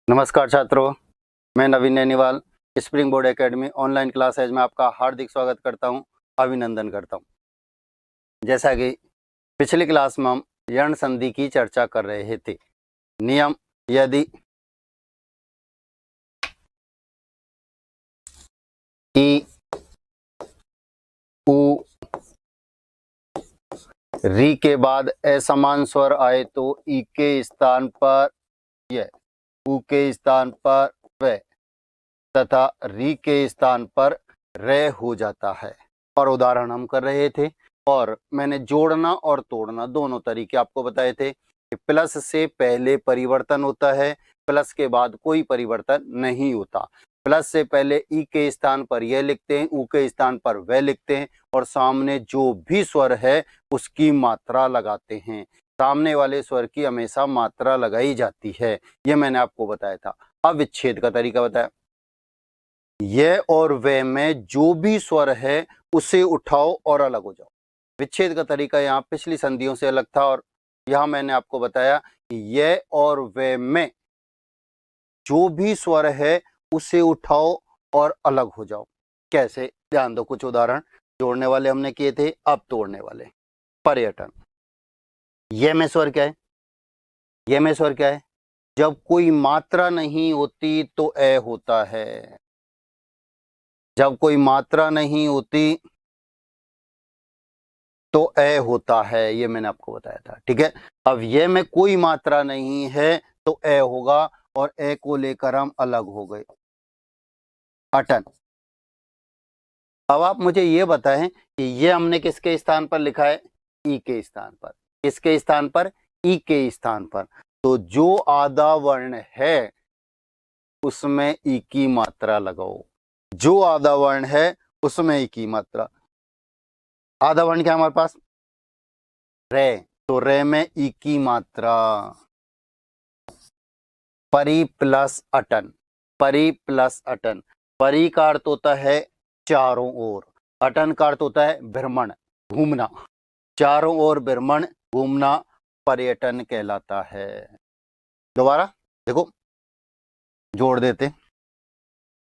नमस्कार छात्रों, मैं Naveen Nainiwal spring board academy online classes में आपका हार्दिक स्वागत करता हूं, अभिनंदन करता हूं। जैसा कि पिछली क्लास में हम यण संधि की चर्चा कर रहे थे। नियम: यदि ई उ री के बाद असमान स्वर आए तो ई के स्थान पर यह, उ के स्थान पर व तथा री के स्थान पर रे हो जाता है। और उदाहरण हम कर रहे थे और मैंने जोड़ना और तोड़ना दोनों तरीके आपको बताए थे कि प्लस से पहले परिवर्तन होता है, प्लस के बाद कोई परिवर्तन नहीं होता। प्लस से पहले ई के स्थान पर यह लिखते हैं, उ के स्थान पर वह लिखते हैं और सामने जो भी स्वर है उसकी मात्रा लगाते हैं। सामने वाले स्वर की हमेशा मात्रा लगाई जाती है, यह मैंने आपको बताया था। अब विच्छेद का तरीका बताया। यह और वे में जो भी स्वर है उसे उठाओ और अलग हो जाओ। विच्छेद का तरीका यहाँ पिछली संधियों से अलग था और यहाँ मैंने आपको बताया कि यह और वे में जो भी स्वर है उसे उठाओ और अलग हो जाओ। कैसे? ध्यान दो, कुछ उदाहरण जोड़ने वाले हमने किए थे, अब तोड़ने वाले। पर्यटन, यह में स्वर क्या है? यह में स्वर क्या है? जब कोई मात्रा नहीं होती तो ए होता है। जब कोई मात्रा नहीं होती तो ए होता है, ये मैंने आपको बताया था। ठीक है, अब ये में कोई मात्रा नहीं है तो ए होगा और ए को लेकर हम अलग हो गए। अटन, अब आप मुझे ये बताएं कि ये हमने किसके स्थान पर लिखा है? ई के स्थान पर। किसके स्थान पर? ई के स्थान पर। तो जो आधा वर्ण है उसमें ई की मात्रा लगाओ। जो आधा वर्ण है उसमें ई की मात्रा। आधा वर्ण क्या है हमारे पास? रे, तो रे में ई की मात्रा। परी प्लस अटन, परी प्लस अटन। परी का अर्थ होता है चारों ओर, अटन का अर्थ होता है भ्रमण, घूमना। चारों ओर भ्रमण, घूमना पर्यटन कहलाता है। दोबारा देखो, जोड़ देते।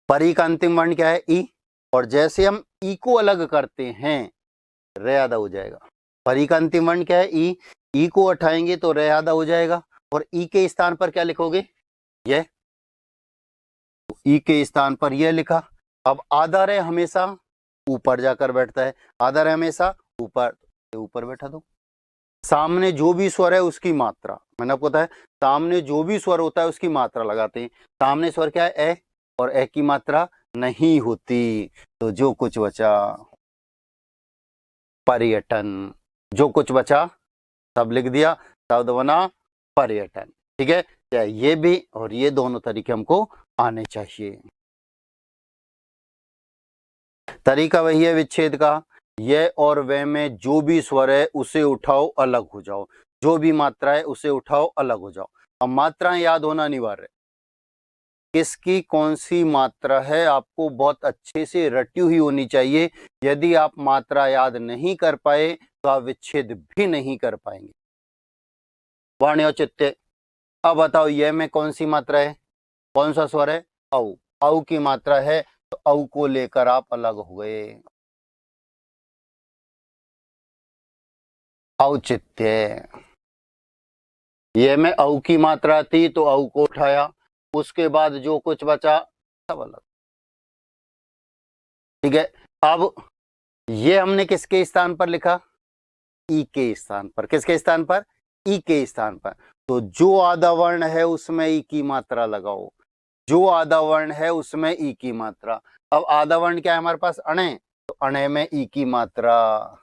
परी का अंतिम वर्ण क्या है? ई, और जैसे हम ई को अलग करते हैं रे आधा हो जाएगा। परी का अंतिम वर्ण क्या है? ई, ई को उठाएंगे तो रे आधा हो जाएगा और ई के स्थान पर क्या लिखोगे? यह, ई के स्थान पर यह लिखा। अब आधा रे हमेशा ऊपर जाकर बैठता है, आधा रे हमेशा ऊपर, ऊपर बैठा दो। सामने जो भी स्वर है उसकी मात्रा, मैंने आपको बताया सामने जो भी स्वर होता है उसकी मात्रा लगाते हैं। सामने स्वर क्या है? ए, और ए की मात्रा नहीं होती, तो जो कुछ बचा पर्यटन। जो कुछ बचा सब लिख दिया, शब्द बना पर्यटन। ठीक है, क्या ये भी और ये दोनों तरीके हमको आने चाहिए। तरीका वही है विच्छेद का। यह और वह में जो भी स्वर है उसे उठाओ अलग हो जाओ, जो भी मात्रा है उसे उठाओ अलग हो जाओ। अब मात्राएं याद होना अनिवार्य है। किसकी कौन सी मात्रा है आपको बहुत अच्छे से रटी हुई होनी चाहिए। यदि आप मात्रा याद नहीं कर पाए तो आप विच्छेद भी नहीं कर पाएंगे। वाणी औचित्य, अब बताओ यह में कौन सी मात्रा है? कौन सा स्वर है? औ। औ की मात्रा है तो औ को लेकर आप अलग हो गए। औचित्य, ये में औ की मात्रा थी तो औ को उठाया, उसके बाद जो कुछ बचा सब अलग। ठीक है, अब ये हमने किसके स्थान पर लिखा? ई के स्थान पर। किसके स्थान पर? ई के स्थान पर। तो जो आधा वर्ण है उसमें ई की मात्रा लगाओ, जो आधा वर्ण है उसमें ई की मात्रा। अब आधा वर्ण क्या है हमारे पास? अणे, तो अणे में ई की मात्रा।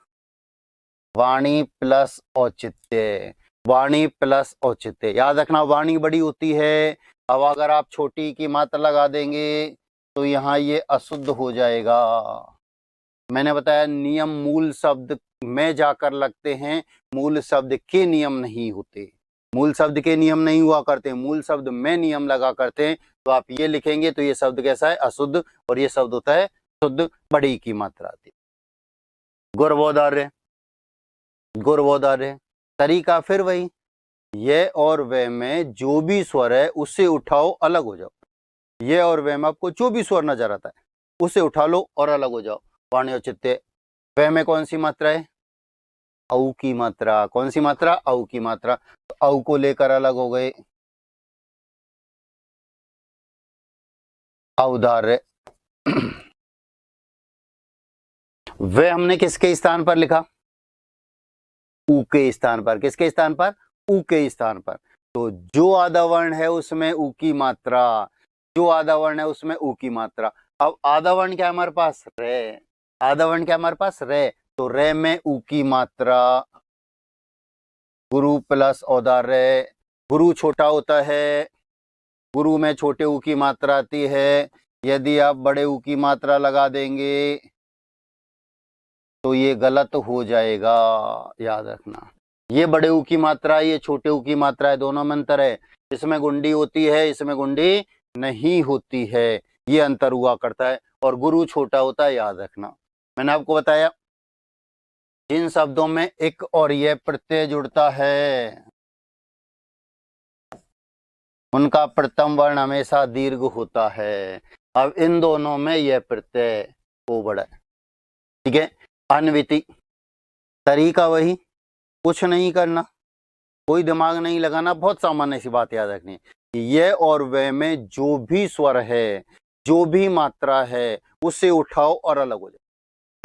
वाणी प्लस औचित्य, वाणी प्लस औचित्य। याद रखना वाणी बड़ी होती है। अब अगर आप छोटी की मात्रा लगा देंगे तो यहाँ ये अशुद्ध हो जाएगा। मैंने बताया नियम मूल शब्द में जाकर लगते हैं, मूल शब्द के नियम नहीं होते। मूल शब्द के नियम नहीं हुआ करते, मूल शब्द में नियम लगा करते हैं। तो आप ये लिखेंगे तो ये शब्द कैसा है? अशुद्ध, और ये शब्द होता है शुद्ध, बड़ी की मात्रा थी। गुरबोधार्य, गुरबोधार्य। तरीका फिर वही, ये और वे में जो भी स्वर है उसे उठाओ, अलग हो जाओ। ये और वे में आपको जो भी स्वर नजर आता है उसे उठा लो और अलग हो जाओ। वाणी औचित्य, वे में कौन सी मात्रा है? औ की मात्रा। कौन सी मात्रा? औ की मात्रा। तो औ को लेकर अलग हो गए। औदार्य वे हमने किसके स्थान पर लिखा? ऊ के स्थान पर। किसके स्थान पर? ऊ के स्थान पर। तो जो आधा वर्ण है उसमें ऊ की मात्रा, जो आधा वर्ण है उसमें ऊ की मात्रा। अब आधा वर्ण क्या है हमारे पास? रे। आधा वर्ण क्या है हमारे पास? रे। तो रे में ऊ की मात्रा, गुरु प्लस औदार्य। गुरु छोटा होता है, गुरु में छोटे ऊ की मात्रा आती है। यदि आप बड़े ऊ की मात्रा लगा देंगे तो ये गलत हो जाएगा, याद रखना। ये बड़े ऊ की मात्रा है, ये छोटे ऊ की मात्रा है, दोनों में अंतर है। इसमें गुंडी होती है, इसमें गुंडी नहीं होती है, ये अंतर हुआ करता है। और गुरु छोटा होता है, याद रखना। मैंने आपको बताया जिन शब्दों में इक और ये प्रत्यय जुड़ता है उनका प्रथम वर्ण हमेशा दीर्घ होता है। अब इन दोनों में यह प्रत्यय को बड़ा है, ठीक है। अन्विति, तरीका वही, कुछ नहीं करना, कोई दिमाग नहीं लगाना, बहुत सामान्य सी बात याद रखनी है कि ये और वे में जो भी स्वर है, जो भी मात्रा है, उसे उठाओ और अलग हो जाओ।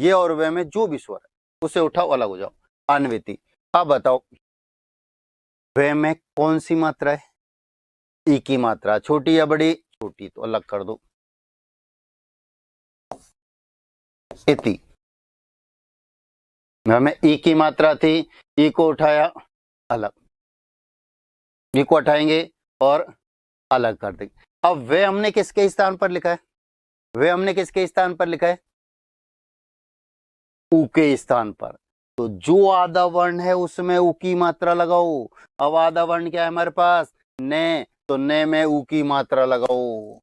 ये और वे में जो भी स्वर है उसे उठाओ, अलग हो जाओ। अन्विति। अब बताओ वे में कौन सी मात्रा है? ई की मात्रा। छोटी या बड़ी? छोटी, तो अलग कर दो। इति में ई की मात्रा थी, ई को उठाया, अलग। ई को हटाएंगे और अलग कर देंगे। अब वे हमने किसके स्थान पर लिखा है? वे हमने किसके स्थान पर लिखा है? ऊ के स्थान पर। तो जो आधा वर्ण है उसमें ऊ की मात्रा लगाओ। अब आधा वर्ण क्या है हमारे पास? ने। तो ने में ऊ की मात्रा लगाओ।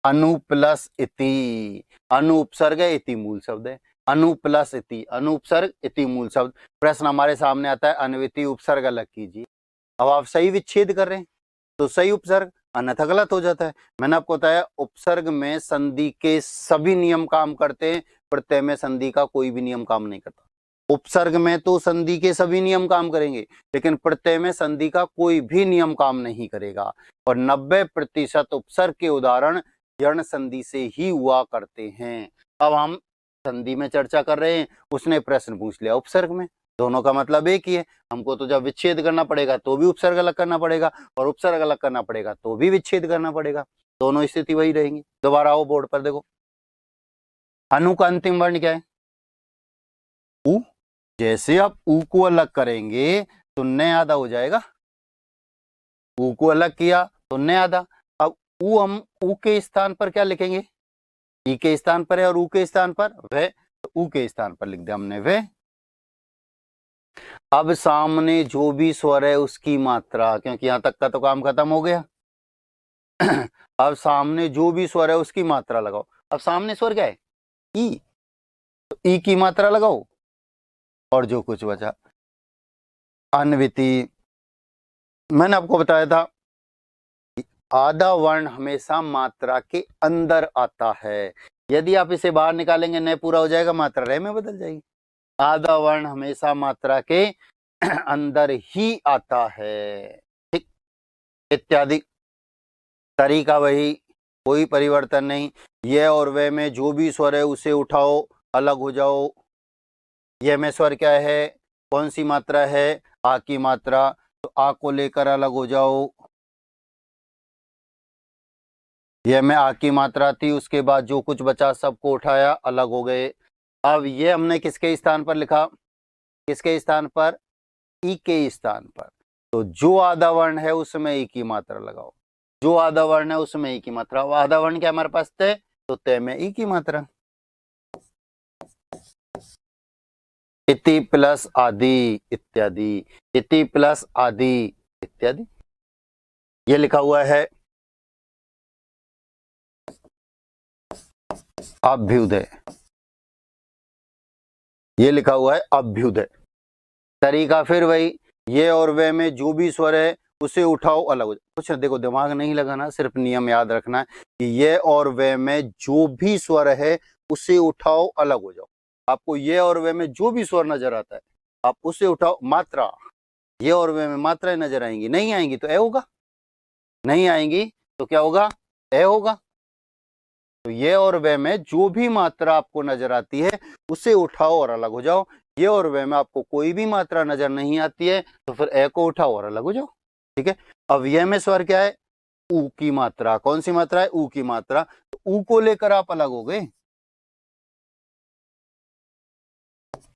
अनु प्लस इति। अनु उपसर्ग है, इति मूल शब्द है। अनु प्लस इति, अनु उपसर्ग, इति मूल शब्द। प्रश्न हमारे सामने आता है अन्विति उपसर्ग अलग कीजिए। अब आप सही विच्छेद कर रहे हैं तो सही उपसर्ग, अन्यथा गलत हो जाता है। मैंने आपको बताया उपसर्ग में संधि के सभी नियम काम करते हैं, प्रत्यय में संधि का कोई भी नियम काम नहीं करता। उपसर्ग में तो संधि के सभी नियम काम करेंगे, लेकिन प्रत्यय में संधि का कोई भी नियम काम नहीं करेगा। और 90% उपसर्ग के उदाहरण यर्ण संधि से ही हुआ करते हैं। अब हम संधि में चर्चा कर रहे हैं, उसने प्रश्न पूछ लिया उपसर्ग में, दोनों का मतलब एक ही है। हमको तो जब विच्छेद करना पड़ेगा तो भी उपसर्ग अलग करना पड़ेगा, और उपसर्ग अलग करना पड़ेगा तो भी विच्छेद करना पड़ेगा, दोनों स्थिति वही रहेंगी। दोबारा आओ बोर्ड पर देखो, अनु का अंतिम वर्ण क्या है? उ। जैसे आप उ को अलग करेंगे तो न आधा हो जाएगा। उ को अलग किया तो न आधा। अब उ हम उ के स्थान पर क्या लिखेंगे? ई के स्थान पर है, और उ के स्थान पर वे, तो उ के स्थान पर लिख दिया हमने वे। अब सामने जो भी स्वर है उसकी मात्रा, क्योंकि यहां तक का तो काम खत्म हो गया। अब सामने जो भी स्वर है उसकी मात्रा लगाओ। अब सामने स्वर क्या है? ई, तो ई की मात्रा लगाओ और जो कुछ बचा। अन्विति, मैंने आपको बताया था आधा वर्ण हमेशा मात्रा के अंदर आता है। यदि आप इसे बाहर निकालेंगे न पूरा हो जाएगा, मात्रा रे में बदल जाएगी। आधा वर्ण हमेशा मात्रा के अंदर ही आता है, ठीक। इत्यादि, तरीका वही, कोई परिवर्तन नहीं। ये और वे में जो भी स्वर है उसे उठाओ, अलग हो जाओ। ये में स्वर क्या है? कौन सी मात्रा है? आ की मात्रा। तो आ को लेकर अलग हो जाओ। ये में आ की मात्रा थी, उसके बाद जो कुछ बचा सबको उठाया, अलग हो गए। अब ये हमने किसके स्थान पर लिखा? किसके स्थान पर? ई के स्थान पर। तो जो आधा वर्ण है उसमें ई की मात्रा लगाओ, जो आधा वर्ण है उसमें ई की मात्रा। आधा वर्ण क्या हमारे पास? तय, तो तय में ई की मात्रा। इति प्लस आदि इत्यादि, इति प्लस आदि इत्यादि। ये लिखा हुआ है अभ्युदय, ये लिखा हुआ है अभ्युदय। तरीका फिर वही, ये और वे में जो भी स्वर है उसे उठाओ अलग हो जाओ। कुछ देखो दिमाग नहीं लगाना, सिर्फ नियम याद रखना है कि ये और वे में जो भी स्वर है उसे उठाओ अलग हो जाओ। आपको ये और वे में जो भी स्वर नजर आता है आप उसे उठाओ। मात्रा, ये और वे में मात्राएं नजर आएंगी, नहीं आएंगी तो ए होगा, नहीं आएंगी तो क्या होगा, ए होगा। तो ये और वे में जो भी मात्रा आपको नजर आती है उसे उठाओ और अलग हो जाओ। ये और वे में आपको कोई भी मात्रा नजर नहीं आती है तो फिर ए को उठाओ और अलग हो जाओ। ठीक है, अब ये में स्वर क्या है, ऊ की मात्रा। कौन सी मात्रा है, ऊ की मात्रा। तो ऊ को लेकर आप अलग हो गए।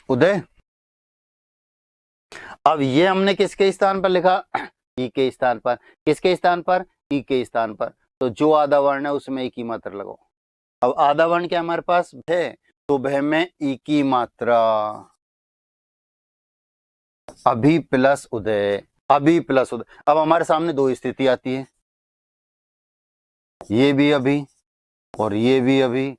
उदय, अब ये हमने किसके स्थान पर लिखा, ई के स्थान पर। किसके स्थान पर, ई के स्थान पर। तो जो आधा वर्ण है उसमें ई की मात्रा लगाओ। अब आधा वर्ण क्या हमारे पास, भय, तो भय में ई की मात्रा। अभी प्लस उदय, अभी प्लस उदय। अब हमारे सामने दो स्थिति आती है, ये भी अभी और ये भी अभी,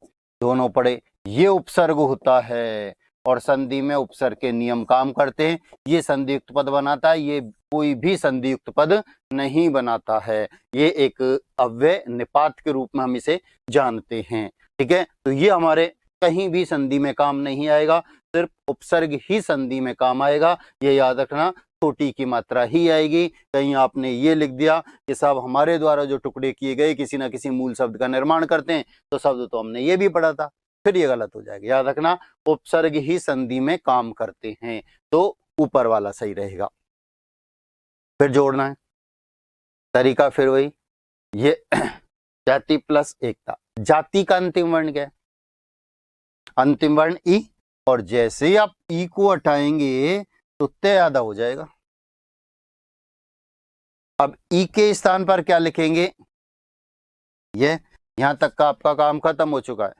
दोनों पड़े। ये उपसर्ग होता है और संधि में उपसर्ग के नियम काम करते हैं। ये संधि युक्त पद बनाता है, ये कोई भी संधि युक्त पद नहीं बनाता है। ये एक अव्यय निपात के रूप में हम इसे जानते हैं। ठीक है, तो ये हमारे कहीं भी संधि में काम नहीं आएगा, सिर्फ उपसर्ग ही संधि में काम आएगा। ये याद रखना, छोटी की मात्रा ही आएगी। कहीं आपने ये लिख दिया कि साहब हमारे द्वारा जो टुकड़े किए गए किसी ना किसी मूल शब्द का निर्माण करते हैं, तो शब्द तो हमने ये भी पढ़ा था, फिर ये गलत हो जाएगा। याद रखना, उपसर्ग ही संधि में काम करते हैं, तो ऊपर वाला सही रहेगा। फिर जोड़ना है तरीका, फिर वही ये जाति प्लस एकता। जाति का अंतिम वर्ण क्या है, अंतिम वर्ण ई, और जैसे ही आप ई को हटाएंगे तो तय आधा हो जाएगा। अब ई के स्थान पर क्या लिखेंगे, ये यहां तक का आपका काम खत्म हो चुका है।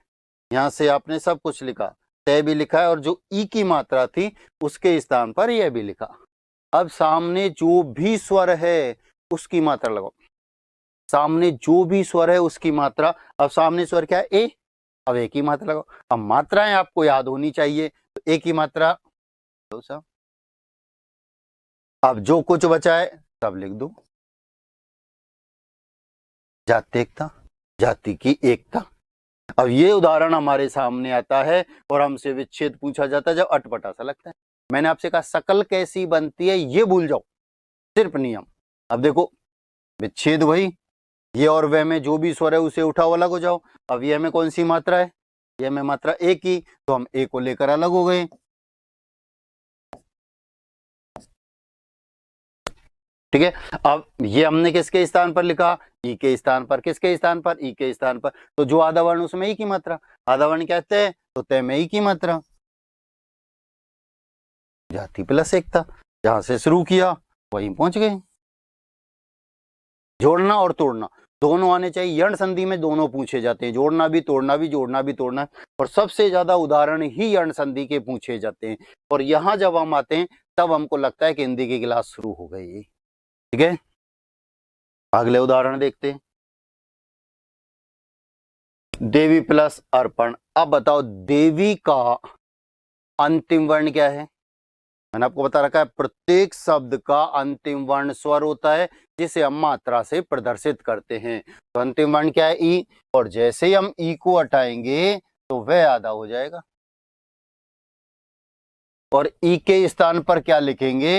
यहां से आपने सब कुछ लिखा, तय भी लिखा है, और जो ई की मात्रा थी उसके स्थान पर यह भी लिखा। अब सामने जो भी स्वर है उसकी मात्रा लगाओ। सामने जो भी स्वर है उसकी मात्रा। अब सामने स्वर क्या है, ए, अब ए की मात्रा लगाओ। अब मात्राएं आपको याद होनी चाहिए, तो ए की मात्रा दो सब। अब जो कुछ बचा है सब लिख दो। जाति एकता, जाति की एकता। अब ये उदाहरण हमारे सामने आता है और हमसे विच्छेद पूछा जाता है जब अटपटा सा लगता है। मैंने आपसे कहा शकल कैसी बनती है ये भूल जाओ, सिर्फ नियम। अब देखो विच्छेद वही, ये और वह में जो भी स्वर है उसे उठाओ अलग हो जाओ। अब ये में कौन सी मात्रा है, ये में मात्रा ए की, तो हम ए को लेकर अलग हो गए। ठीक है, अब ये हमने किसके स्थान पर लिखा, ई के स्थान पर। किसके स्थान पर, ई के स्थान पर। तो जो आधा वर्ण उसमें ई की मात्रा, आधा वर्ण क्या तय, तो तय में ई की मात्रा। जाति प्लस एकता, जहां से शुरू किया वहीं पहुंच गए। जोड़ना और तोड़ना दोनों आने चाहिए। यण संधि में दोनों पूछे जाते हैं, जोड़ना भी तोड़ना भी, जोड़ना भी तोड़ना। और सबसे ज्यादा उदाहरण ही यण संधि के पूछे जाते हैं। और यहां जब हम आते हैं तब हमको लगता है कि हिंदी की क्लास शुरू हो गई। ठीक है, अगले उदाहरण देखते हैं। देवी प्लस अर्पण। अब बताओ देवी का अंतिम वर्ण क्या है। मैंने आपको बता रखा है प्रत्येक शब्द का अंतिम वर्ण स्वर होता है जिसे हम मात्रा से प्रदर्शित करते हैं। तो अंतिम वर्ण क्या है, ई, और जैसे ही हम ई को हटाएंगे तो वह आधा हो जाएगा। और ई के स्थान पर क्या लिखेंगे,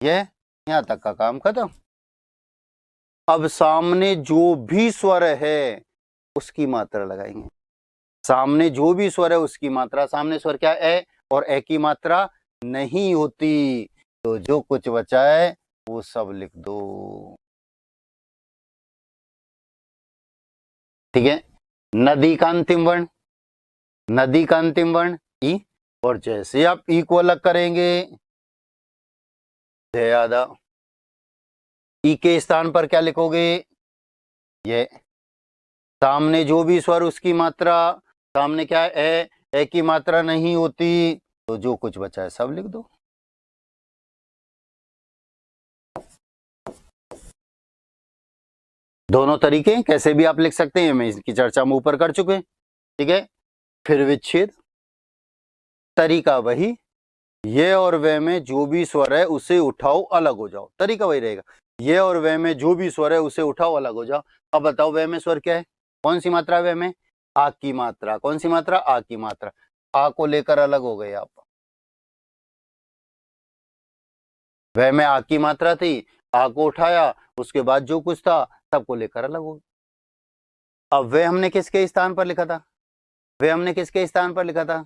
यह, यहां तक का काम खत्म। अब सामने जो भी स्वर है उसकी मात्रा लगाएंगे। सामने जो भी स्वर है उसकी मात्रा। सामने स्वर क्या है, ए, और ए की मात्रा नहीं होती, तो जो कुछ बचा है वो सब लिख दो। ठीक है, नदी का अंतिम वर्ण, नदी का अंतिम वर्ण ई, और जैसे आप ई को अलग करेंगे जय आधा। ई के स्थान पर क्या लिखोगे, ये, सामने जो भी स्वर उसकी मात्रा। सामने क्या है, ए की मात्रा नहीं होती, तो जो कुछ बचा है सब लिख दो। दोनों तरीके कैसे भी आप लिख सकते हैं, मैं इसकी चर्चा हम ऊपर कर चुके हैं। ठीक है, फिर विच्छेद, तरीका वही, ये और वे में जो भी स्वर है उसे उठाओ अलग हो जाओ। तरीका वही रहेगा, ये और वे में जो भी स्वर है उसे उठाओ अलग हो जाओ। अब बताओ वे में स्वर क्या है, कौन सी मात्रा वे में, आ की मात्रा। कौन सी मात्रा, आ की मात्रा। आ को लेकर अलग हो गए आप, वे में आ की मात्रा थी, आ को उठाया, उसके बाद जो कुछ था सबको लेकर अलग हो गया। अब वे हमने किसके स्थान पर लिखा था, वे हमने किसके स्थान पर लिखा था,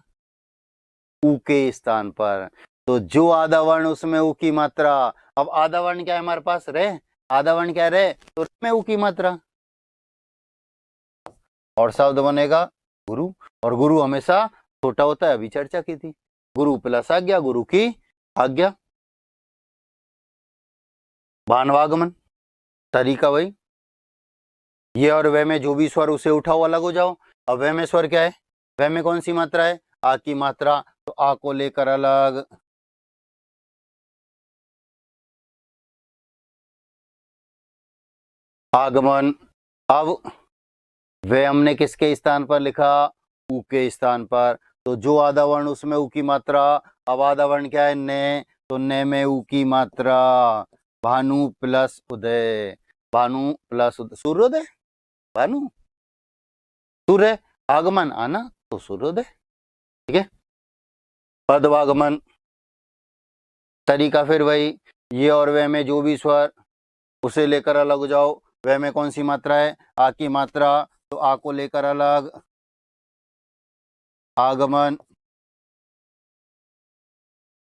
ऊ के स्थान पर। तो जो आधा वर्ण उसमें ऊ की मात्रा। अब आधा वर्ण क्या है हमारे पास, रे। आधा वर्ण क्या है, रे, तो में ऊ की मात्रा। और शब्द बनेगा गुरु, और गुरु हमेशा छोटा होता है, अभी चर्चा की थी। गुरु प्लस आज्ञा, गुरु की आज्ञा। भानवागमन, तरीका वही, ये और वे में जो भी स्वर उसे उठाओ अलग हो जाओ। अब वे में स्वर क्या है, वे में कौन सी मात्रा है, आ की मात्रा, तो आ को लेकर अलग। आगमन, अब वे हमने किसके स्थान पर लिखा, ऊ के स्थान पर। तो जो आधा वर्ण उसमें ऊ की मात्रा। अब आधा वर्ण क्या है, ने, तो ने में ऊ की मात्रा। भानु प्लस उदय, भानु प्लस उदय, सूर्योदय, भानु, सूर्य, आगमन आना, तो सूर्योदय। ठीक है। पदवागमन, तरीका फिर वही, ये और वे में जो भी स्वर उसे लेकर अलग हो जाओ। वे में कौन सी मात्रा है, आ की मात्रा, तो आ को लेकर अलग। आगमन,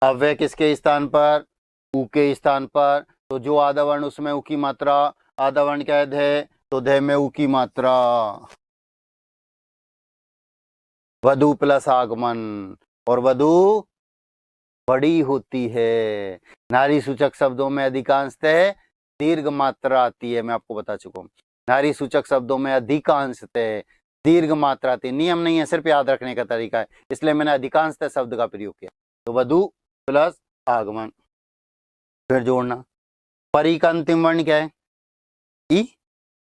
अब वे किसके स्थान पर, ऊ के स्थान पर। तो जो आधा वर्ण उसमें ऊ की मात्रा। आधा वर्ण क्या है, धे, तो धे में ऊ की मात्रा। वधु प्लस आगमन, और वधु बड़ी होती है। नारी सूचक शब्दों में अधिकांशतः दीर्घ मात्रा आती है, मैं आपको बता चुका हूँ। नारी सूचक शब्दों में अधिकांशतः दीर्घ मात्रा आती है। नियम नहीं है, सिर्फ याद रखने का तरीका है, इसलिए मैंने अधिकांशतः शब्द का प्रयोग किया। तो वधु प्लस आगमन, फिर जोड़ना। परी का अंतिम वर्ण क्या है, ई,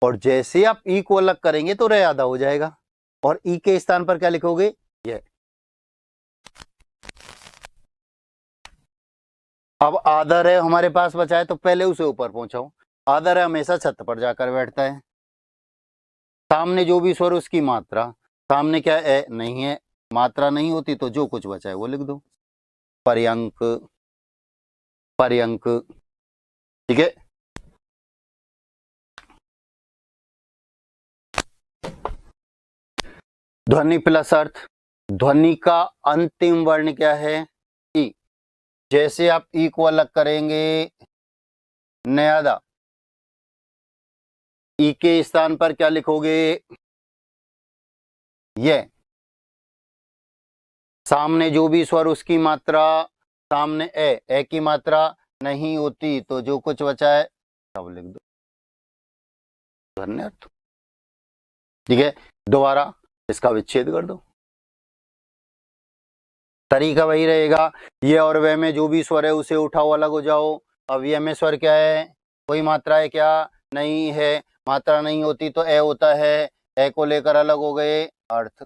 और जैसे आप ई को अलग करेंगे तो रे आधा हो जाएगा, और ई के स्थान पर क्या लिखोगे, ये। अब आधा रे हमारे पास बचा है, तो पहले उसे ऊपर पहुंचाओ। आधा रे हमेशा छत पर जाकर बैठता है। सामने जो भी स्वर उसकी मात्रा। सामने क्या है, नहीं है, मात्रा नहीं होती, तो जो कुछ बचा है वो लिख दो। पर्यंक, पर्यंक। ठीक है। ध्वनि प्लस अर्थ, ध्वनि का अंतिम वर्ण क्या है, ई। जैसे आप ई को अलग करेंगे, न्यादा, ई के स्थान पर क्या लिखोगे, ये। सामने जो भी स्वर उसकी मात्रा। सामने ए की मात्रा नहीं होती, तो जो कुछ बचा है सब लिख दो। ध्वनि अर्थ। ठीक है, दोबारा इसका विच्छेद कर दो। तरीका वही रहेगा, ये और वे में जो भी स्वर है उसे उठाओ अलग हो जाओ। अब ये में स्वर क्या है, कोई मात्रा है क्या, नहीं है, मात्रा नहीं होती तो ए होता है, ए को लेकर अलग हो गए अर्थ।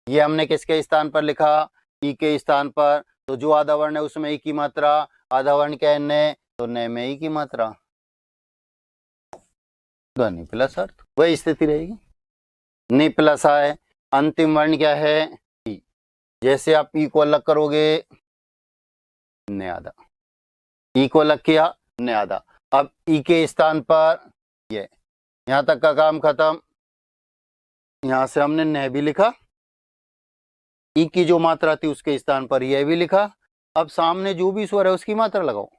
ये हमने किसके स्थान पर लिखा, ई के स्थान पर। तो जो आधा वर्ण है उसमें ई की मात्रा। आधा वर्ण क्या है, ने, तो ने में ई की मात्रा। ध्वनि प्लस अर्थ, वही स्थिति रहेगी। नि प्लस आए, अंतिम वर्ण क्या है, ई। जैसे आप ई को अलग करोगे, ने आधा, ई को अलग किया, ने आधा। अब ई के स्थान पर ये, यहां तक का काम खत्म। यहां से हमने ने भी लिखा, ई की जो मात्रा थी उसके स्थान पर यह भी लिखा। अब सामने जो भी स्वर है उसकी मात्रा लगाओ।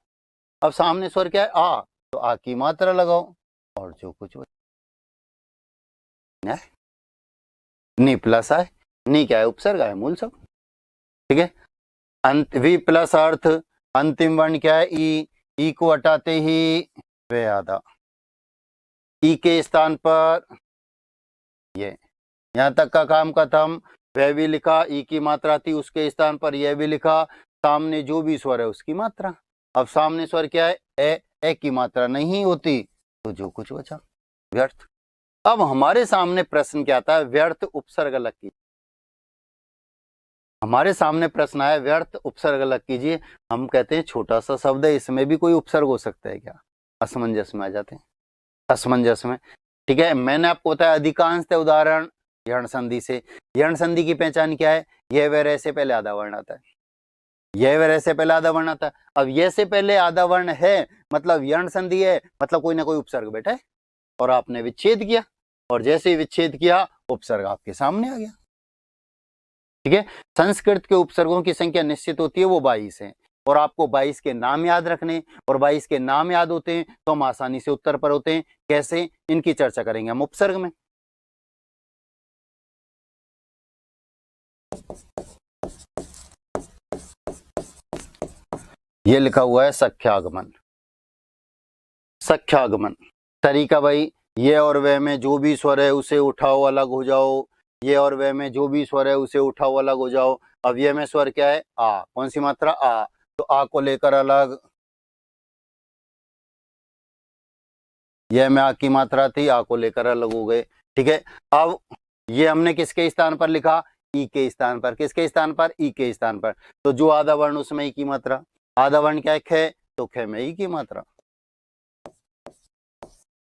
अब सामने स्वर क्या है, आ, तो आ की मात्रा लगाओ, और जो कुछ नी प्लस आए, नी क्या है, उपसर्ग है, मूल सब। ठीक है। अंत वी प्लस अर्थ, अंतिम वर्ण क्या है, ई को हटाते ही वे आधा, ई के स्थान पर ये। यहां तक का काम खत्म। वह भी लिखा, ई की मात्रा थी उसके स्थान पर यह भी लिखा। सामने जो भी स्वर है उसकी मात्रा। अब सामने स्वर क्या है, ए की मात्रा नहीं होती, तो जो कुछ बचा व्यर्थ। अब हमारे सामने प्रश्न क्या आता है, व्यर्थ उपसर्ग अलग की। हमारे सामने प्रश्न आया व्यर्थ उपसर्ग अलग कीजिए। हम कहते हैं छोटा सा शब्द है, इसमें भी कोई उपसर्ग हो सकता है क्या? असमंजस में आ जाते हैं, असमंजस में। ठीक है, मैंने आपको बताया अधिकांशतः उदाहरण यण संधि से। यण संधि की पहचान क्या है? यह वह से पहले आधा वर्ण आता है, यह वह से पहले आधा वर्ण आता है। अब यह से पहले आधा वर्ण है मतलब यण संधि है, मतलब कोई ना कोई उपसर्ग बैठा है और आपने विच्छेद किया, और जैसे ही विच्छेद किया उपसर्ग आपके सामने आ गया। ठीक है, संस्कृत के उपसर्गों की संख्या निश्चित होती है, वो 22 है, और आपको 22 के नाम याद रखने, और 22 के नाम याद होते हैं तो हम आसानी से उत्तर पर होते हैं। कैसे, इनकी चर्चा करेंगे हम उपसर्ग में। ये लिखा हुआ है सख्यागमन। सख्यागमन तरीका भाई, ये और वह में जो भी स्वर है उसे उठाओ अलग हो जाओ। ये और वह में जो भी स्वर है उसे उठाओ अलग हो जाओ। अब ये में स्वर क्या है? आ। कौन सी मात्रा? आ। तो आ को लेकर अलग, यह में आ की मात्रा थी, आ को लेकर अलग हो गए। ठीक है, अब ये हमने किसके स्थान पर लिखा? ई के स्थान पर। किसके स्थान पर? ई के स्थान पर। तो जो आधा वर्ण उसमें ई की मात्रा, आधा वर्ण क्या है? ख, तो ख में ई की मात्रा।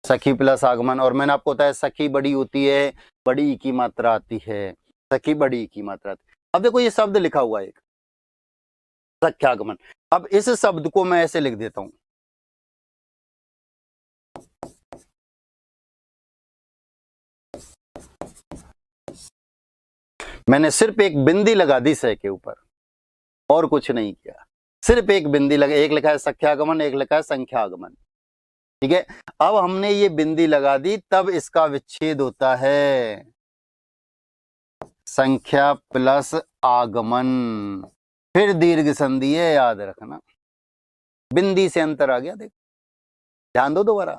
सखी प्लस आगमन, और मैंने आपको बताया सखी बड़ी होती है, बड़ी ई की मात्रा आती है, सखी बड़ी ई की मात्रा आती है। अब देखो ये शब्द लिखा हुआ है एक सख्यागमन। अब इस शब्द को मैं ऐसे लिख देता हूं, मैंने सिर्फ एक बिंदी लगा दी सह के ऊपर और कुछ नहीं किया, सिर्फ एक बिंदी लगा। एक लिखा है सख्यागमन, एक लिखा है संख्यागमन। ठीक है, अब हमने ये बिंदी लगा दी, तब इसका विच्छेद होता है संख्या प्लस आगमन, फिर दीर्घ संधि है, याद रखना। बिंदी से अंतर आ गया, देखो ध्यान दो दोबारा।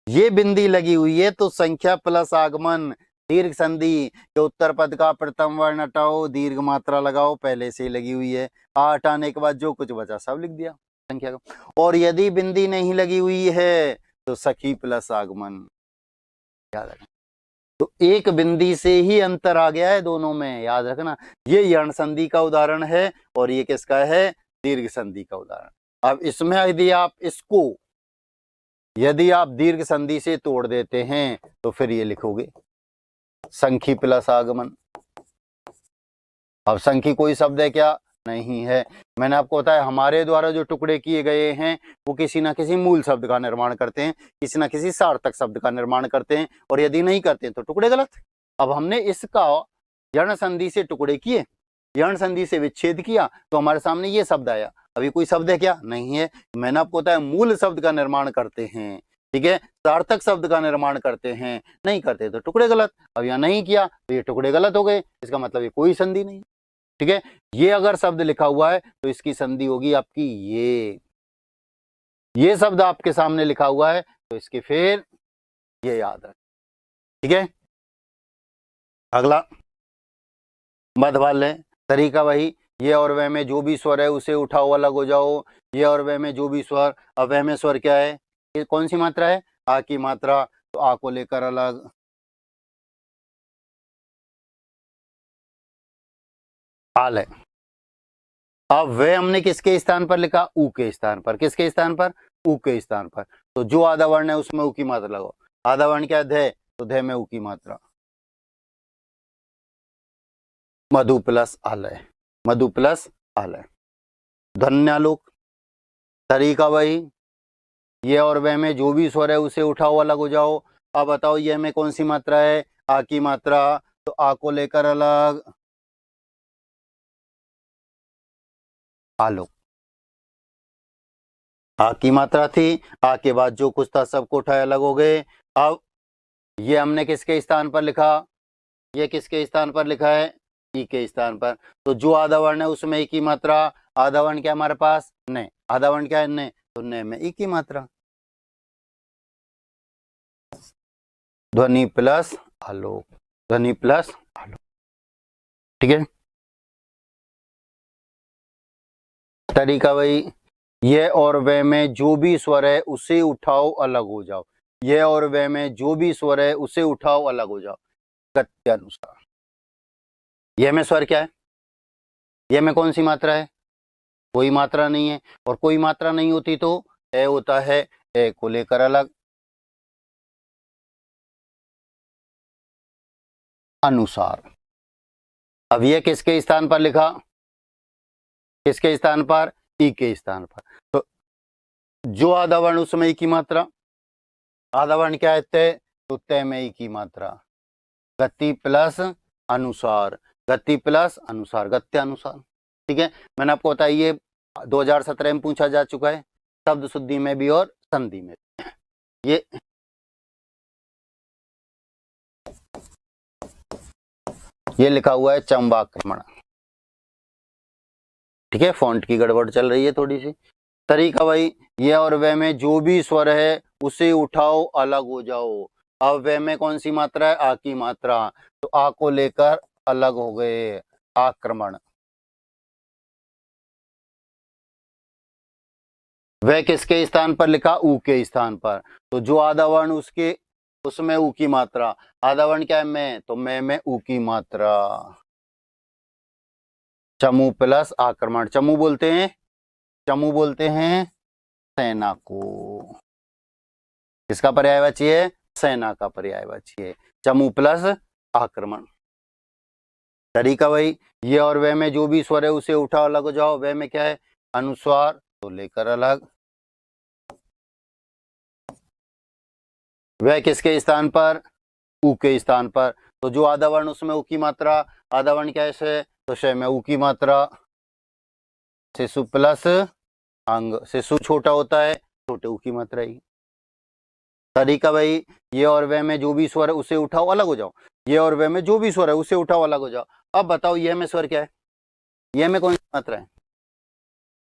ये बिंदी लगी हुई है तो संख्या प्लस आगमन, दीर्घ संधि के उत्तर पद का प्रथम वर्ण हटाओ, दीर्घ मात्रा लगाओ, पहले से ही लगी हुई है। आ हटाने के बाद जो कुछ बचा सब लिख दिया संख्या का। और यदि बिंदी नहीं लगी हुई है तो सखी प्लस आगमन, याद रखना। तो एक बिंदी से ही अंतर आ गया है दोनों में, याद रखना। ये यण संधि का उदाहरण है और ये किसका है? दीर्घ संधि का उदाहरण। अब इसमें यदि आप दीर्घ संधि से तोड़ देते हैं तो फिर ये लिखोगे संखी प्लस आगमन। अब संखी कोई शब्द है क्या? नहीं है। मैंने आपको बताया हमारे द्वारा जो टुकड़े किए गए हैं वो किसी ना किसी मूल शब्द का निर्माण करते हैं, किसी ना किसी सार्थक शब्द का निर्माण करते हैं, और यदि नहीं करते हैं तो टुकड़े गलत। अब हमने इसका यण संधि से टुकड़े किए, यण संधि से विच्छेद किया, तो हमारे सामने ये शब्द आया। अभी कोई शब्द है क्या? नहीं है। मैंने आपको बताया मूल शब्द का निर्माण करते हैं, ठीक है, सार्थक शब्द का निर्माण करते हैं, नहीं करते तो टुकड़े गलत। अब यहाँ नहीं किया तो ये टुकड़े गलत हो गए, इसका मतलब ये कोई संधि नहीं। ठीक है, ये अगर शब्द लिखा हुआ है तो इसकी संधि होगी आपकी ये शब्द आपके सामने लिखा हुआ है तो इसके फिर ये याद रख। ठीक है, अगला मध्यवाल्य तरीका वही, ये और वह में जो भी स्वर है उसे उठाओ अलग हो जाओ। ये और वह में जो भी स्वर, अब वह में स्वर क्या है? ये कौन सी मात्रा है? आ की मात्रा, तो आ को लेकर अलग, आल है। अब वह हमने किसके स्थान पर लिखा? ऊ के स्थान पर। किसके स्थान पर? ऊ के स्थान पर। तो जो आधा वर्ण है उसमें ऊ की मात्रा लगाओ। आधा वर्ण क्या है? ध, तो ध में ऊ की मात्रा, मधु प्लस आलय, मधु प्लस आलय। धन्यालोक तरीका वही, ये और वह में जो भी स्वर है उसे उठाओ अलग हो जाओ। अब बताओ ये में कौन सी मात्रा है? आ की मात्रा, तो आ को लेकर अलग, आलोक। आ की मात्रा थी, आ के बाद जो कुछ था सबको उठाए अलग हो गए। अब ये हमने किसके स्थान पर लिखा? ये किसके स्थान पर लिखा है? ई के स्थान पर। तो जो आधा वर्ण है उसमें ई की मात्रा, आधा वर्ण क्या हमारे पास? न, आधा वर्ण क्या है? न, तो न में ई की मात्रा, ध्वनि प्लस आलोक, ध्वनि प्लस आलोक। ठीक है, तरीका वही, ये और वे में जो भी स्वर है उसे उठाओ अलग हो जाओ। ये और वे में जो भी स्वर है उसे उठाओ अलग हो जाओ, गत्यानुसार। ये में स्वर क्या है? ये में कौन सी मात्रा है? कोई मात्रा नहीं है, और कोई मात्रा नहीं होती तो ए होता है, ए को लेकर अलग। अनुसार। अब ये किसके स्थान पर लिखा? किसके स्थान पर? ई के स्थान पर। तो जो आधा वर्ण उसमें ई की मात्रा, आधा वर्ण क्या है? तय, तो तय में ई की मात्रा। गति प्लस अनुसार, गति प्लस अनुसार, गत्यानुसार। ठीक है, मैंने आपको बताया ये 2017 में पूछा जा चुका है, शब्द शुद्धि में भी और संधि में भी। ये लिखा हुआ है चंबाक्रमण। ठीक है, फॉन्ट की गड़बड़ चल रही है थोड़ी सी। तरीका भाई, ये और वह में जो भी स्वर है उसे उठाओ, अलग हो जाओ। अब वह में कौन सी मात्रा है? आ की मात्रा, तो आ को लेकर अलग हो गए, आक्रमण। वह किसके स्थान पर लिखा? ऊ के स्थान पर। तो जो आधा वर्ण उसके, उसमें ऊ की मात्रा। आधा वर्ण क्या है? मैं, तो मैं में ऊ की मात्रा। चमू प्लस आक्रमण। चमू बोलते हैं, चमू बोलते हैं सेना को। किसका पर्यायवाची है? सेना का पर्यायवाची है, चमू प्लस आक्रमण। तरीका भाई, ये और वह में जो भी स्वर है उसे उठाओ, अलग हो जाओ। वह में क्या है? अनुस्वार, तो लेकर अलग। वह किसके स्थान पर? ऊ के स्थान पर। तो जो आधा वर्ण उसमें ऊ की मात्रा, आधा वर्ण क्या है? शय, तो शय में ऊ की मात्रा। शिशु प्लस अंग, शिशु छोटा होता है, छोटे ऊ की मात्रा ही। तरीका भाई, ये और वह में जो भी स्वर है उसे उठाओ, अलग हो जाओ। ये और वह में जो भी स्वर है उसे उठाओ, अलग हो जाओ। अब बताओ यह में स्वर क्या है? यह में कौन सी मात्रा है?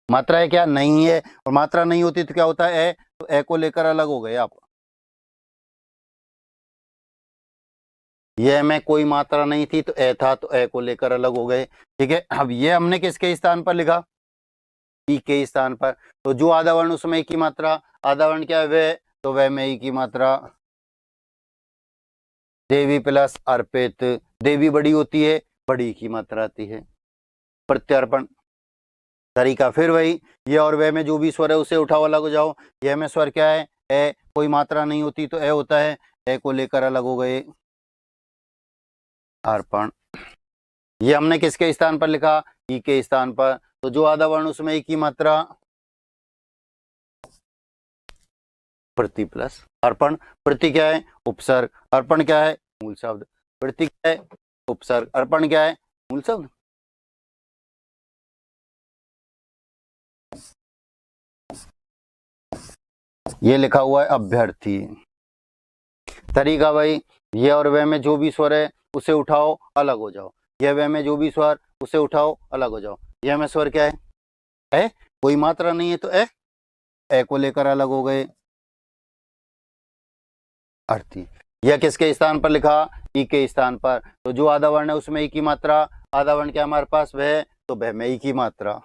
मात्रा है क्या? नहीं है, और मात्रा नहीं होती तो क्या होता है? ए, तो ए को लेकर अलग हो गए आप। यह में कोई मात्रा नहीं थी तो ए था, तो ए को लेकर अलग हो गए। ठीक है, अब ये हमने किसके स्थान पर लिखा? ई के स्थान पर। तो जो आधा वर्ण उसमें ई की मात्रा, आधा वर्ण क्या है? वह, तो वह में ई की मात्रा। देवी प्लस अर्पित, देवी बड़ी होती है, बड़ी की मात्रा आती है। प्रत्यर्पण। तरीका फिर वही, ये और वह में जो भी स्वर है उसे उठाओ, अलग हो जाओ। यह में स्वर क्या है? ए, कोई मात्रा नहीं होती तो ए होता है, ए को लेकर अलग हो गए, अर्पण। ये हमने किसके स्थान पर लिखा? ई के स्थान पर। तो जो आधा वर्ण उसमें ई की मात्रा, प्रति प्लस अर्पण। प्रति क्या है? उपसर्ग। अर्पण क्या है? मूल शब्द। प्रति क्या है? उपसर्ग। अर्पण क्या है? मूल शब्द। ये लिखा हुआ है अभ्यर्थी। तरीका भाई, ये और वह में जो भी स्वर है उसे उठाओ, अलग हो जाओ। यह वह में जो भी स्वर उसे उठाओ, अलग हो जाओ। यह में स्वर क्या है? ए, कोई मात्रा नहीं है तो ए, ए को लेकर अलग हो गए, अर्थी। यह किसके स्थान पर लिखा? ई के स्थान पर। तो जो आधा वर्ण है उसमें ई की मात्रा, आधा वर्ण क्या हमारे पास? वह, तो वह में ई की मात्रा।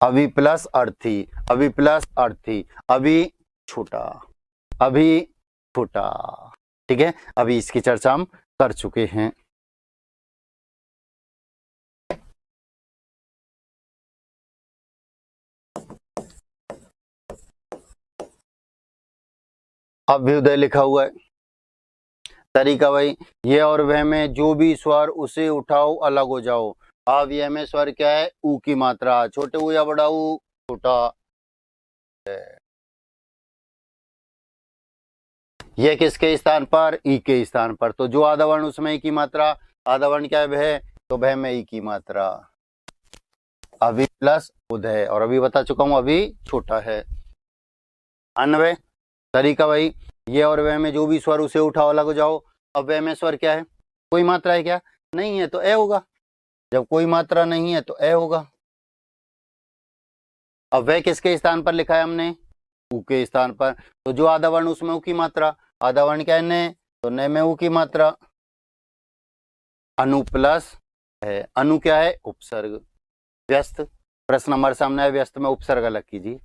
अभी प्लस अर्थी, अभी प्लस अर्थी, अभी छोटा, अभी छोटा। ठीक है, अभी इसकी चर्चा हम कर चुके हैं। अभ्युदय लिखा हुआ है। तरीका भाई, ये और वह में जो भी स्वर उसे उठाओ, अलग हो जाओ। अब यह में स्वर क्या है? ऊ की मात्रा। छोटे ऊ या बड़ा ऊ? छोटा। यह किसके स्थान पर? ई के स्थान पर। तो जो आधा वर्ण उसमें ई की मात्रा, आधा वर्ण क्या है? वह, तो वह में ई की मात्रा। अभी प्लस उदय, और अभी बता चुका हूं अभी छोटा है। अन्वय। तरीका भाई, ये और वह में जो भी स्वर उसे उठाओ, अलग हो जाओ। अब वह में स्वर क्या है? कोई मात्रा है क्या? नहीं है, तो ए होगा। जब कोई मात्रा नहीं है तो ए होगा। अब वह किसके स्थान पर लिखा है हमने? ऊ के स्थान पर। तो जो आधा वर्ण उसमें ऊ की मात्रा, आधा वर्ण क्या है? ने, तो ने में ऊ की मात्रा। अनु प्लस है, अनु क्या है? उपसर्ग। व्यस्त, प्रश्न हमारे सामने है, व्यस्त में उपसर्ग अलग कीजिए।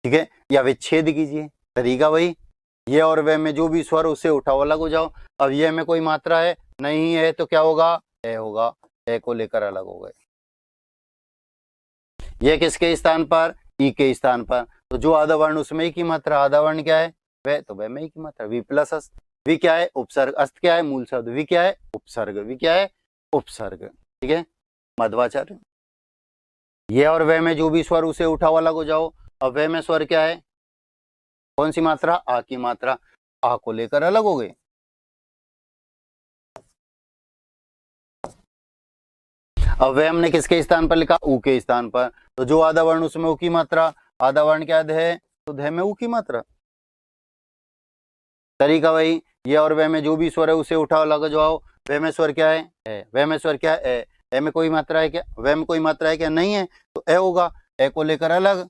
ठीक है, या विच्छेद कीजिए। तरीका वही, ये और वह में जो भी स्वर उसे उठाओ, अलग हो जाओ। अब यह में कोई मात्रा है? नहीं है, तो क्या होगा? ए होगा, ए को लेकर अलग हो गए। ये किसके स्थान पर, ई के स्थान पर। तो जो आधा वर्ण उसमें ई की मात्रा, आधा वर्ण क्या है वह, तो वह में ई की मात्रा, वी प्लस अस्त। वी क्या है उपसर्ग, अस्त क्या है मूल शब्द, वी क्या है उपसर्ग, वी क्या है उपसर्ग। ठीक है, मध्वाचार्य। ये और वह में जो भी स्वर उसे उठाओ अलग हो जाओ। अब वह में स्वर क्या है, कौन सी मात्रा, आ की मात्रा, आ को लेकर अलग हो गए। अब वह हमने किसके स्थान पर लिखा, ऊ के स्थान पर। तो जो आधा वर्ण उसमें ऊ की मात्रा, आधा वर्ण क्या है, तो ध में ऊ की मात्रा। तरीका वही, ये और वह में जो भी स्वर है उसे उठाओ अलग जाओ। वह में स्वर क्या है, वह में स्वर क्या है, ए में कोई मात्रा है क्या, वह में कोई मात्रा है क्या, नहीं है, तो ए होगा, ए को लेकर अलग,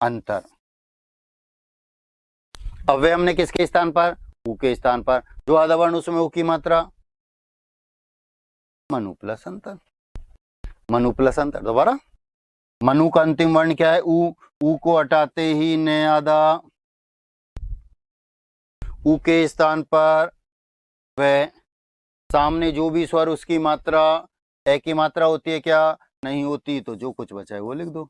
अंतर। अब वह हमने किसके स्थान पर, ऊ के स्थान पर। जो आधा वर्ण उसमें ऊ की मात्रा, मनु प्लस अंतर, मनु प्लस अंतर। दोबारा, मनु का अंतिम वर्ण क्या है, ऊ को हटाते ही ने आधा, ऊ के स्थान पर वह, सामने जो भी स्वर उसकी मात्रा ए की मात्रा होती है क्या, नहीं होती, तो जो कुछ बचा है वो लिख दो,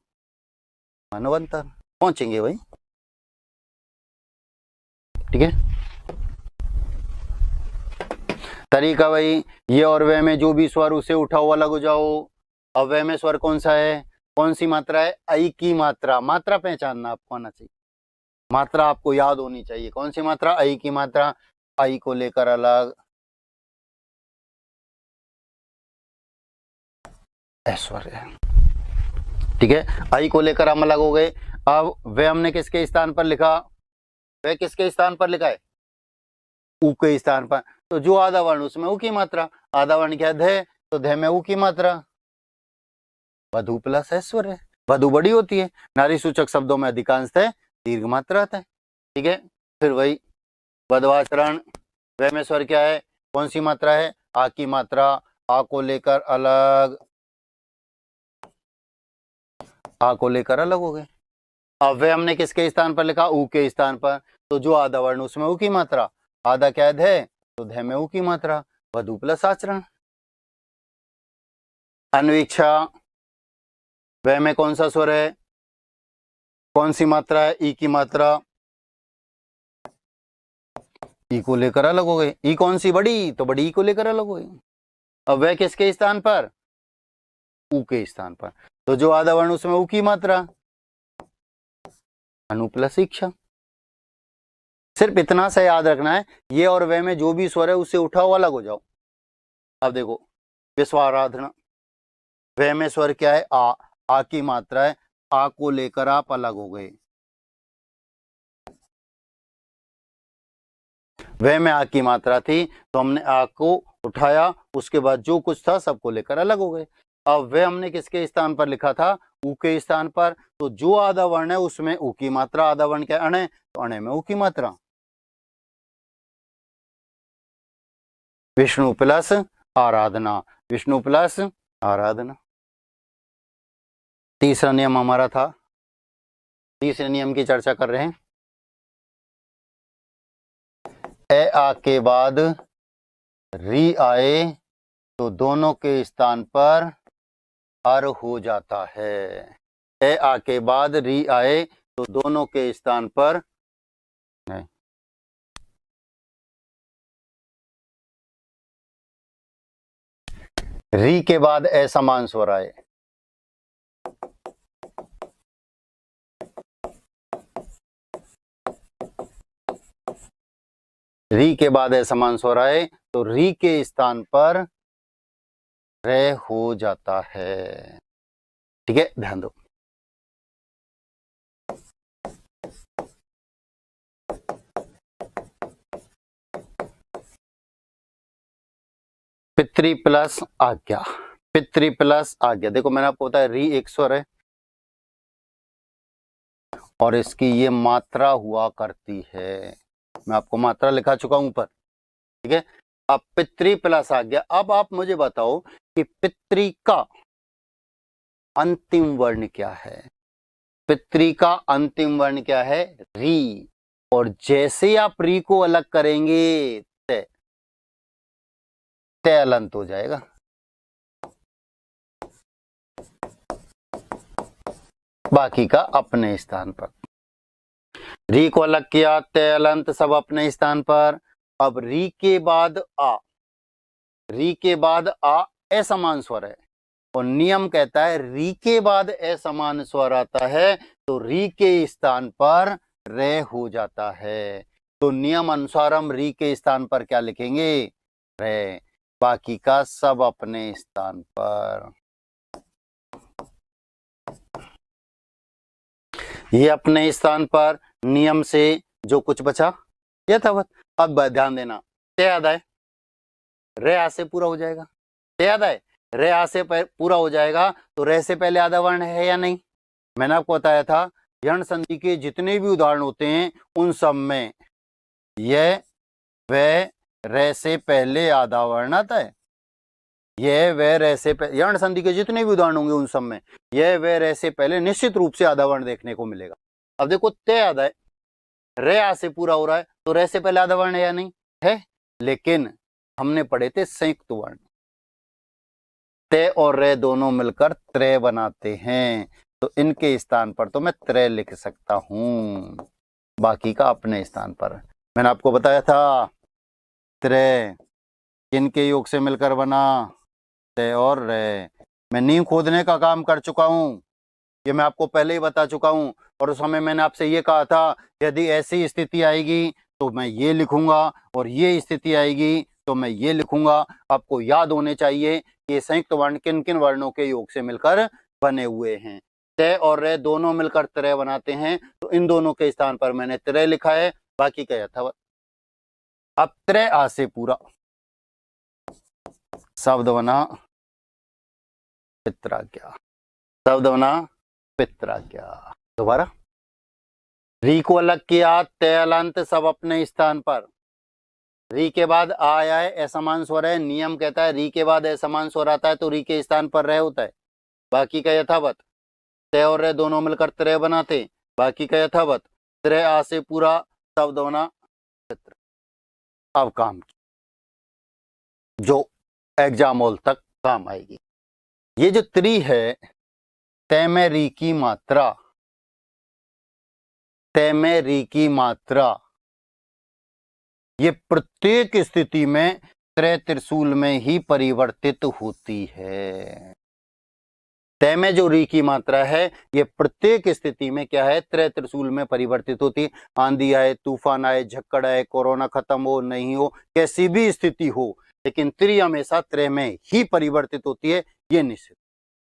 मानवंतर। पहुंचेंगे भाई, ठीक है। तरीका वही, ये और वह में जो भी स्वर उसे उठाओ अलग हो जाओ। अब वह में स्वर कौन सा है, कौन सी मात्रा है, आई की मात्रा। मात्रा पहचानना आपको आना चाहिए, मात्रा आपको याद होनी चाहिए, कौन सी मात्रा, आई की मात्रा, आई को लेकर अलग, ऐश्वर्य। ठीक है, आई को लेकर हम अलग हो गए। अब वह हमने किसके स्थान पर लिखा, वह किसके स्थान पर लिखा है, ऊ के स्थान पर। तो जो आधा वर्ण उसमें ऊ की मात्रा, आधा वर्ण क्या है ध, तो ध में ऊ की मात्रा, वधु प्लस ऐश्वर्य। वधु बड़ी होती है, नारी सूचक शब्दों में अधिकांशतः दीर्घ मात्रा आता है। ठीक है, फिर वही वधवाचरण, वह में स्वर क्या है, कौन सी मात्रा है, आ की मात्रा, आ को लेकर अलग, आ को लेकर अलग हो गए। अब वह हमने किसके स्थान पर लिखा, ऊ के स्थान पर। तो जो आधा वर्ण उसमें ऊ की मात्रा, आधा क्या है ध, तो ध में ऊ की मात्रा, वधु प्लस आचरण। अन्वीक्षा, वह में कौन सा स्वर है, कौन सी मात्रा है, ई की मात्रा, ई को लेकर अलग हो गए। ई कौन सी बड़ी, तो बड़ी ई को लेकर अलग हो गई। अब वह किसके स्थान पर, ऊ के स्थान पर। तो जो आधा वर्ण उसमें ऊ की मात्रा, अनु प्लस इच्छा। सिर्फ इतना सा याद रखना है, ये और वह में जो भी स्वर है उससे उठाओ अलग हो जाओ। अब देखो, विश्वाराधना, वह में स्वर क्या है, आ की मात्रा है, आ को लेकर आप अलग हो गए। वह में आ की मात्रा थी, तो हमने आ को उठाया, उसके बाद जो कुछ था सबको लेकर अलग हो गए। अब वह हमने किसके स्थान पर लिखा था, ऊ के स्थान पर। तो जो आधा वर्ण है उसमें ऊ की मात्रा, आधा वर्ण क्या अण है, तो अण में ऊ की मात्रा। विष्णु प्लस आराधना, विष्णु प्लस आराधना। तीसरा नियम हमारा था, तीसरे नियम की चर्चा कर रहे हैं। ए आ के बाद री आए तो दोनों के स्थान पर अर हो जाता है। ए आ के बाद री आए तो दोनों के स्थान पर नहीं, री के बाद ए समान स्वर आए, री के बाद ए समान स्वर आए तो री के स्थान पर रे हो जाता है। ठीक है, ध्यान दो। पितृ प्लस आज्ञा, पितृ प्लस आज्ञा। देखो मैंने आपको बताया री एक स्वर है और इसकी ये मात्रा हुआ करती है, मैं आपको मात्रा लिखा चुका हूं ऊपर। ठीक है, अब पितृ प्लस आज्ञा। अब आप मुझे बताओ कि पितृ का अंतिम वर्ण क्या है, पितृ का अंतिम वर्ण क्या है, री। और जैसे आप री को अलग करेंगे तय अलंत हो जाएगा। बाकी का अपने स्थान पर। री को अलग किया, तय अलंत सब अपने स्थान पर। अब री के बाद आ, री के बाद आ असमान स्वर है और नियम कहता है री के बाद असमान स्वर आता है तो री के स्थान पर रे हो जाता है। तो नियम अनुसार हम री के स्थान पर क्या लिखेंगे? रे। बाकी का सब अपने स्थान पर। ये अपने स्थान पर नियम से जो कुछ बचा यथावत। अब ध्यान देना, तय आदाय रे आ से पूरा हो जाएगा। तय आदाय रे आ से पूरा हो जाएगा तो रे से पहले आधा वर्ण है या नहीं? मैंने आपको बताया था यण संधि के जितने भी उदाहरण होते हैं उन सब में यह व रे से पहले आधा वर्ण आता है। यह व रे से पहले यण संधि के जितने भी उदाहरण होंगे उन सब में यह व रे से पहले निश्चित रूप से आधा वर्ण देखने को मिलेगा। अब देखो तय आदाय रे आ से पूरा हो रहा है तो रे से पहले आधा वर्ण है या नहीं है? लेकिन हमने पढ़े थे संयुक्त वर्ण, तय और रे दोनों मिलकर त्रय बनाते हैं तो इनके स्थान पर तो मैं त्रय लिख सकता हूं, बाकी का अपने स्थान पर। मैंने आपको बताया था त्रय किनके योग से मिलकर बना? तय और रे। मैं नींव खोदने का काम कर चुका हूं, ये मैं आपको पहले ही बता चुका हूं। और उस समय मैंने आपसे ये कहा था यदि ऐसी स्थिति आएगी तो मैं ये लिखूंगा और ये स्थिति आएगी तो मैं ये लिखूंगा। आपको याद होने चाहिए कि संयुक्त वर्ण किन किन वर्णों के योग से मिलकर बने हुए हैं। तय और रे दोनों मिलकर त्रय बनाते हैं तो इन दोनों के स्थान पर मैंने त्रय लिखा है, बाकी का यथावत। अब त्रय आ से पूरा शब्द बना पित्राज्ञा, शब्द बना पित्राज्ञा। दोबारा री को अलग किया, तय अलंत सब अपने स्थान पर। री के बाद आ आया है, असमान स्वर है, नियम कहता है री के बाद असमान स्वर आता है तो री के स्थान पर रह होता है, बाकी का यथावत। तय और रे दोनों मिलकर त्रय बनाते, बाकी का यथावत। त्रय आ से पूरा शब्द बना पित्र। अब काम जो एग्जाम हॉल तक काम आएगी, ये जो त्रि है तय में री की मात्रा, तय में री की मात्रा ये प्रत्येक स्थिति में त्रय त्रिशूल में ही परिवर्तित होती है। तय में जो री की मात्रा है ये प्रत्येक स्थिति में क्या है? त्रय त्रिशूल में परिवर्तित होती है। आंधी आए, तूफान आए, झक्कड़ आए, कोरोना खत्म हो नहीं हो, कैसी भी स्थिति हो, लेकिन त्रि हमेशा त्रय में ही परिवर्तित होती है, ये निश्चित।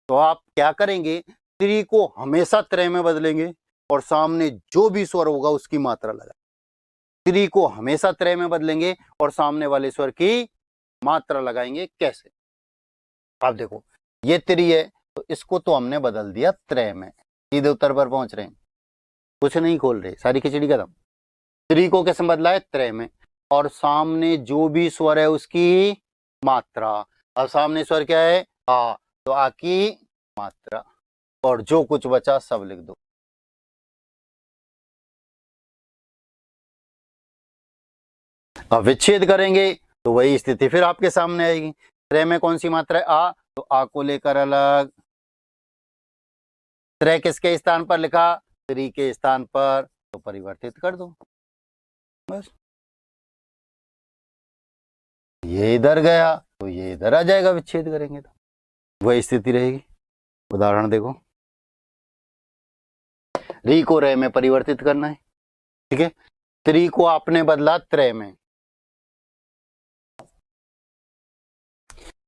तो आप क्या करेंगे? त्रि को हमेशा त्रय में बदलेंगे और सामने जो भी स्वर होगा उसकी मात्रा लगा। त्रि को हमेशा त्रय में बदलेंगे और सामने वाले स्वर की मात्रा लगाएंगे। कैसे? आप देखो ये त्रि है तो इसको तो हमने बदल दिया त्रय में, सीधे उत्तर पर पहुंच रहे हैं, कुछ नहीं खोल रहे, सारी खिचड़ी खत्म। त्रि को कैसे बदला है? त्रय में। और सामने जो भी स्वर है उसकी मात्रा। अब सामने स्वर क्या है? आ, तो आ की मात्रा और जो कुछ बचा सब लिख दो। अब विच्छेद करेंगे तो वही स्थिति फिर आपके सामने आएगी। त्रय में कौन सी मात्रा है? आ, तो आ को लेकर अलग। त्रय किसके स्थान पर लिखा? त्रि के स्थान पर, तो परिवर्तित कर दो बस। ये इधर गया तो ये इधर आ जाएगा, विच्छेद करेंगे तो वही स्थिति रहेगी। उदाहरण देखो, री को रे में परिवर्तित करना है, ठीक है। त्रि को आपने बदला त्रय में,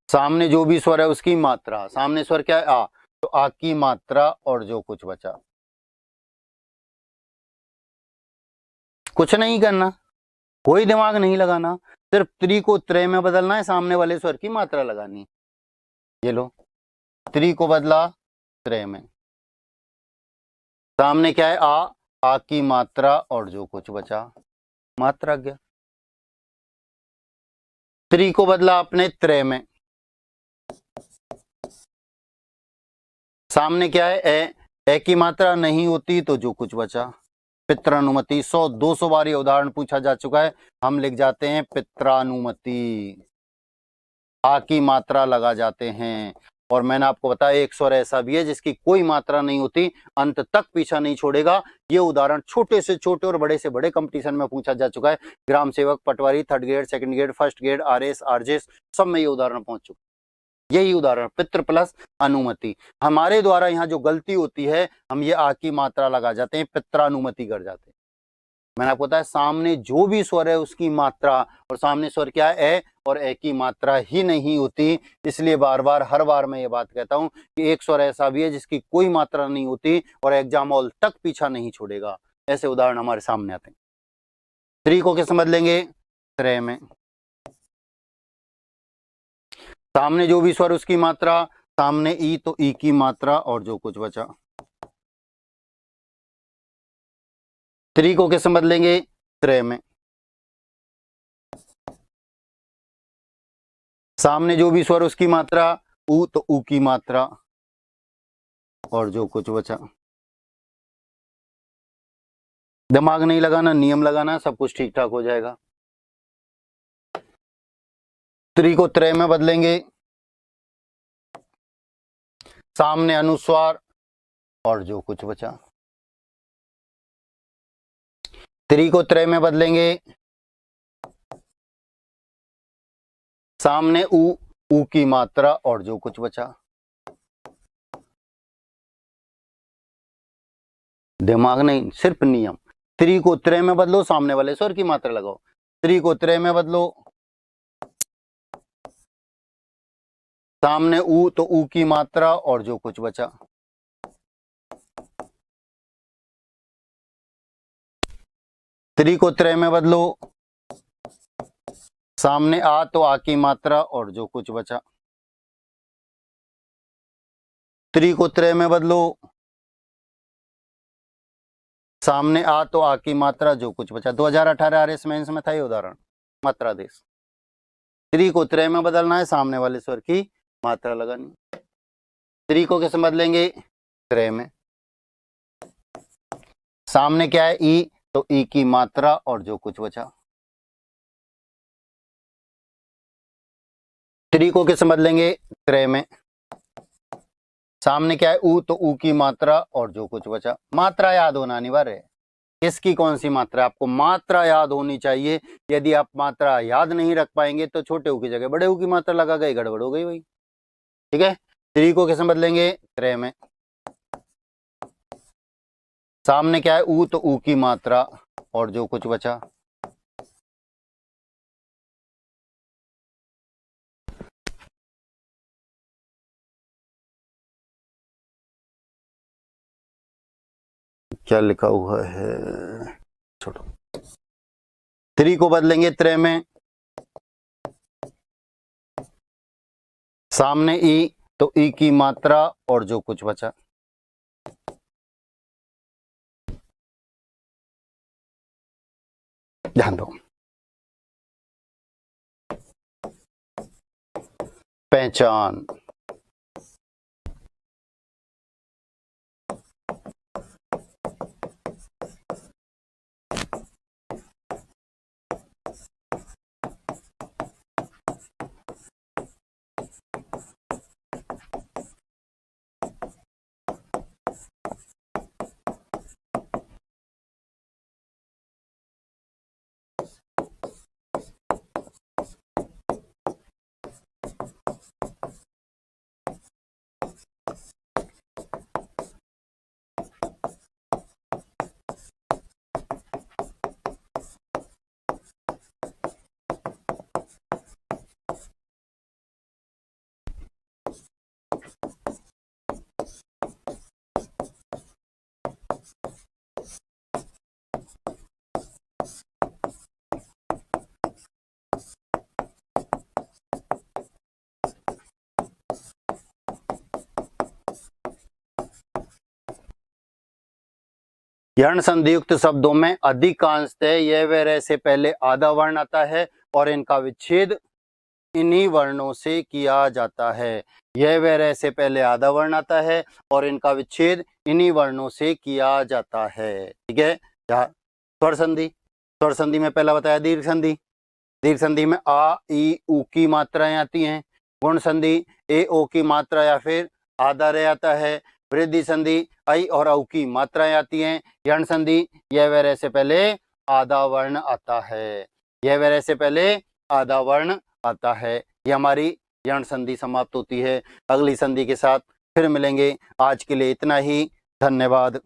सामने जो भी स्वर है उसकी मात्रा। सामने स्वर क्या है? आ, तो आ की मात्रा और जो कुछ बचा। कुछ नहीं करना, कोई दिमाग नहीं लगाना, सिर्फ त्रि को त्रय में बदलना है, सामने वाले स्वर की मात्रा लगानी है। ये लो, त्रि को बदला त्रय में, सामने क्या है? आ की मात्रा और जो कुछ बचा, मात्रा गया। त्रि को बदला अपने त्रय में, सामने क्या है? ए की मात्रा नहीं होती तो जो कुछ बचा, पित्रानुमति। 100-200 बार ये उदाहरण पूछा जा चुका है, हम लिख जाते हैं पित्रानुमति। आ की मात्रा लगा जाते हैं। और मैंने आपको बताया एक स्वर ऐसा भी है जिसकी कोई मात्रा नहीं होती, अंत तक पीछा नहीं छोड़ेगा। ये उदाहरण छोटे से छोटे और बड़े से बड़े कंपटीशन में पूछा जा चुका है। ग्राम सेवक, पटवारी, third grade, second grade, first grade, RS, RJS, सब में ये उदाहरण पहुंच चुका है। यही उदाहरण पितृ प्लस अनुमति। हमारे द्वारा यहाँ जो गलती होती है, हम ये आ की मात्रा लगा जाते हैं, पित्रानुमति कर जाते हैं। मैंने आपको बताया सामने जो भी स्वर है उसकी मात्रा, और सामने स्वर क्या है, ए, और ए की मात्रा ही नहीं होती। इसलिए बार बार हर बार मैं ये बात कहता हूं कि एक स्वर ऐसा भी है जिसकी कोई मात्रा नहीं होती और एग्जाम हॉल तक पीछा नहीं छोड़ेगा। ऐसे उदाहरण हमारे सामने आते हैं। थ्री को क्या समझ लेंगे, त्रय में सामने जो भी स्वर उसकी मात्रा, सामने ई तो ई की मात्रा और जो कुछ बचा। थ्री को कैसे बदलेंगे, त्रय में सामने जो भी स्वर उसकी मात्रा, ऊ तो ऊ की मात्रा और जो कुछ बचा। दिमाग नहीं लगाना, नियम लगाना, सब कुछ ठीक ठाक हो जाएगा। त्री को त्रय में बदलेंगे, सामने अनुस्वार और जो कुछ बचा। त्री को त्रय में बदलेंगे, सामने ऊ, ऊ की मात्रा और जो कुछ बचा। दिमाग नहीं, सिर्फ नियम। त्री को त्रय में बदलो, सामने वाले स्वर की मात्रा लगाओ। त्री को त्रय में बदलो, सामने ऊ तो ऊ की मात्रा और जो कुछ बचा। त्री को त्रय में बदलो, सामने आ तो आ की मात्रा और जो कुछ बचा। त्री को त्रय में बदलो, सामने आ तो आ की मात्रा जो कुछ बचा। 2018 आरएस मेंस में था ये उदाहरण, मात्रा देश। त्री को त्रय में बदलना है, सामने वाले स्वर की मात्रा लगानी। त्री को कैसे बदलेंगे, त्रय में सामने क्या है, ई तो ई की मात्रा और जो कुछ बचा। त्री को कैसे बदलेंगे, त्रय में सामने क्या है, ऊ तो ऊ की मात्रा और जो कुछ बचा। मात्रा याद होना अनिवार्य है, किसकी कौन सी मात्रा, आपको मात्रा याद होनी चाहिए। यदि आप मात्रा याद नहीं रख पाएंगे तो छोटे ऊ की जगह बड़े ऊ की मात्रा लगा गई, गड़बड़ हो गई भाई। ठीक है, त्री को कैसे बदलेंगे, त्रय में सामने क्या है, ऊ तो ऊ की मात्रा और जो कुछ बचा। क्या लिखा हुआ है, छोड़ो। त्री को बदलेंगे त्रय में, सामने ई तो ई की मात्रा और जो कुछ बचा। ध्यान दो, पहचान, यर्ण संधियुक्त शब्दों में अधिकांशतः यह व रे से पहले आधा वर्ण आता है और इनका विच्छेद इन्हीं वर्णों से किया जाता है। यह व रे से पहले आधा वर्ण आता है और इनका विच्छेद इन्हीं वर्णों से किया जाता है। ठीक है, स्वर संधि, स्वर संधि में पहला बताया दीर्घ संधि। दीर्घ संधि में आ ई ऊ की मात्राएं आती हैं, गुण संधि ए ओ की मात्रा या फिर आधा रह आता है। वृद्धि संधि ऐ और औ की मात्राएं आती हैं। यण संधि यह वह से पहले आधा वर्ण आता है। यह वह से पहले आधा वर्ण आता है। यह हमारी यण संधि समाप्त होती है। अगली संधि के साथ फिर मिलेंगे। आज के लिए इतना ही। धन्यवाद।